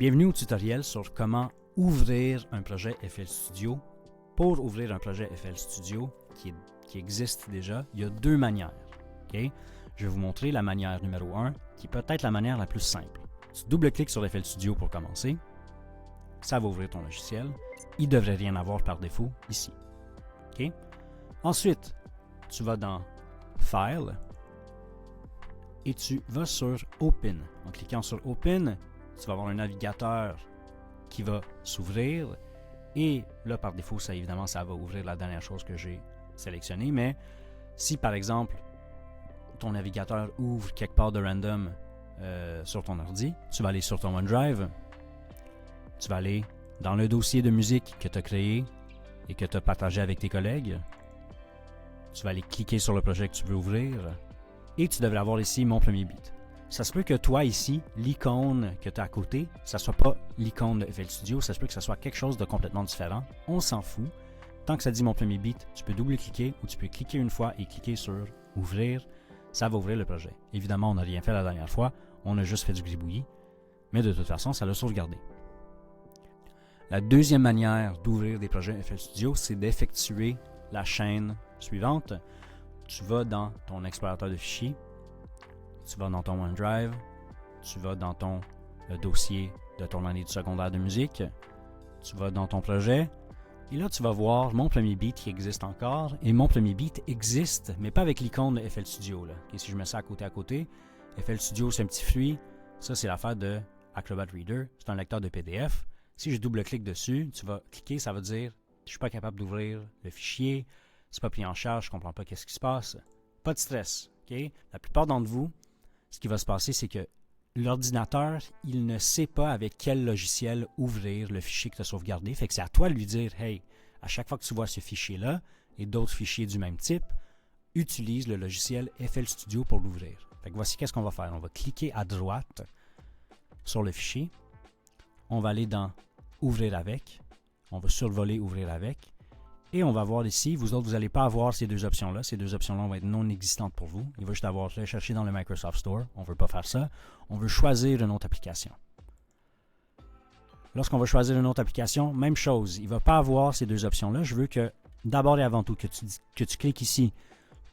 Bienvenue au tutoriel sur comment ouvrir un projet FL Studio. Pour ouvrir un projet FL Studio qui existe déjà, il y a deux manières. Okay? Je vais vous montrer la manière numéro 1, qui peut être la manière la plus simple. Tu double-cliques sur FL Studio pour commencer. Ça va ouvrir ton logiciel. Il ne devrait rien avoir par défaut ici. Okay? Ensuite, tu vas dans File et tu vas sur Open. En cliquant sur Open, tu vas avoir un navigateur qui va s'ouvrir et là, par défaut, ça va ouvrir la dernière chose que j'ai sélectionnée. Mais si, par exemple, ton navigateur ouvre quelque part de random sur ton ordi, tu vas aller sur ton OneDrive, tu vas aller dans le dossier de musique que tu as créé et que tu as partagé avec tes collègues, tu vas aller cliquer sur le projet que tu veux ouvrir et tu devrais avoir ici Mon premier beat. Ça se peut que toi ici, l'icône que tu as à côté, ça ne soit pas l'icône de FL Studio, ça se peut que ça soit quelque chose de complètement différent. On s'en fout. Tant que ça dit Mon premier beat, tu peux double-cliquer ou tu peux cliquer une fois et cliquer sur Ouvrir. Ça va ouvrir le projet. Évidemment, on n'a rien fait la dernière fois, on a juste fait du gribouillis, mais de toute façon, ça l'a sauvegardé. La deuxième manière d'ouvrir des projets FL Studio, c'est d'effectuer la chaîne suivante. Tu vas dans ton explorateur de fichiers, tu vas dans ton OneDrive, tu vas dans ton dossier de ton année du secondaire de musique, tu vas dans ton projet, et là tu vas voir Mon premier beat qui existe encore, et Mon premier beat existe, mais pas avec l'icône de FL Studio. Là. Et si je mets ça à côté, FL Studio c'est un petit fruit, ça c'est l'affaire de Acrobat Reader, c'est un lecteur de PDF. Si je double-clique dessus, tu vas cliquer, ça va dire je ne suis pas capable d'ouvrir le fichier, c'est pas pris en charge, je ne comprends pas qu'est-ce qui se passe. Pas de stress, ok? La plupart d'entre vous, ce qui va se passer, c'est que l'ordinateur, il ne sait pas avec quel logiciel ouvrir le fichier que tu as sauvegardé. Fait que c'est à toi de lui dire, hey, à chaque fois que tu vois ce fichier-là et d'autres fichiers du même type, utilise le logiciel FL Studio pour l'ouvrir. Fait que voici qu'est-ce qu'on va faire. On va cliquer à droite sur le fichier. On va aller dans Ouvrir avec. On va survoler Ouvrir avec. Et on va voir ici, vous autres, vous n'allez pas avoir ces deux options-là. Ces deux options-là vont être non existantes pour vous. Il va juste avoir chercher dans le Microsoft Store. On ne veut pas faire ça. On veut choisir une autre application. Lorsqu'on va choisir une autre application, même chose. Il ne va pas avoir ces deux options-là. Je veux que, d'abord et avant tout, que tu cliques ici.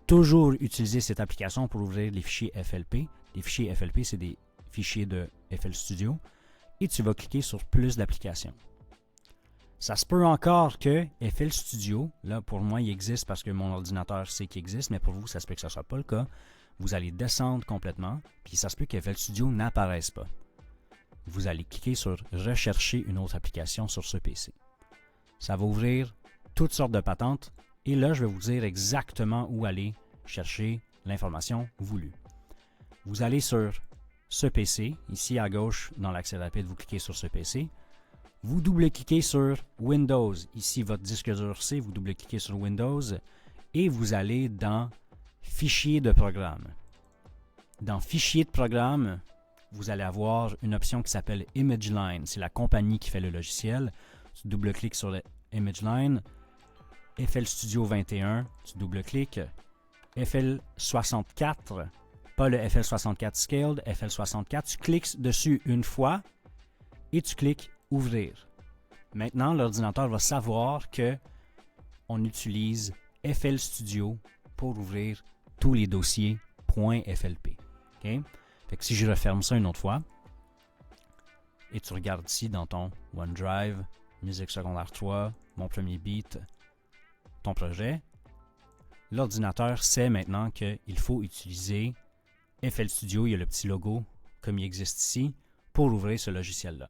Toujours utiliser cette application pour ouvrir les fichiers FLP. Les fichiers FLP, c'est des fichiers de FL Studio. Et tu vas cliquer sur Plus d'applications. Ça se peut encore que FL Studio, là pour moi il existe parce que mon ordinateur sait qu'il existe, mais pour vous ça se peut que ce ne soit pas le cas. Vous allez descendre complètement, puis ça se peut que FL Studio n'apparaisse pas. Vous allez cliquer sur Rechercher une autre application sur ce PC. Ça va ouvrir toutes sortes de patentes, et là je vais vous dire exactement où aller chercher l'information voulue. Vous allez sur ce PC, ici à gauche dans l'accès rapide, vous cliquez sur ce PC. Vous double-cliquez sur Windows. Ici, votre disque dur C, vous double-cliquez sur Windows et vous allez dans Fichier de programme. Dans Fichier de programme, vous allez avoir une option qui s'appelle ImageLine. C'est la compagnie qui fait le logiciel. Tu double-cliques sur le ImageLine. FL Studio 21, tu double-cliques. FL64, pas le FL64 Scaled, FL64. Tu cliques dessus une fois et tu cliques Ouvrir. Maintenant, l'ordinateur va savoir que on utilise FL Studio pour ouvrir tous les dossiers .flp. Okay? Fait que si je referme ça une autre fois, et tu regardes ici dans ton OneDrive, Musique secondaire 3, Mon premier beat, ton projet, l'ordinateur sait maintenant qu'il faut utiliser FL Studio, il y a le petit logo comme il existe ici, pour ouvrir ce logiciel-là.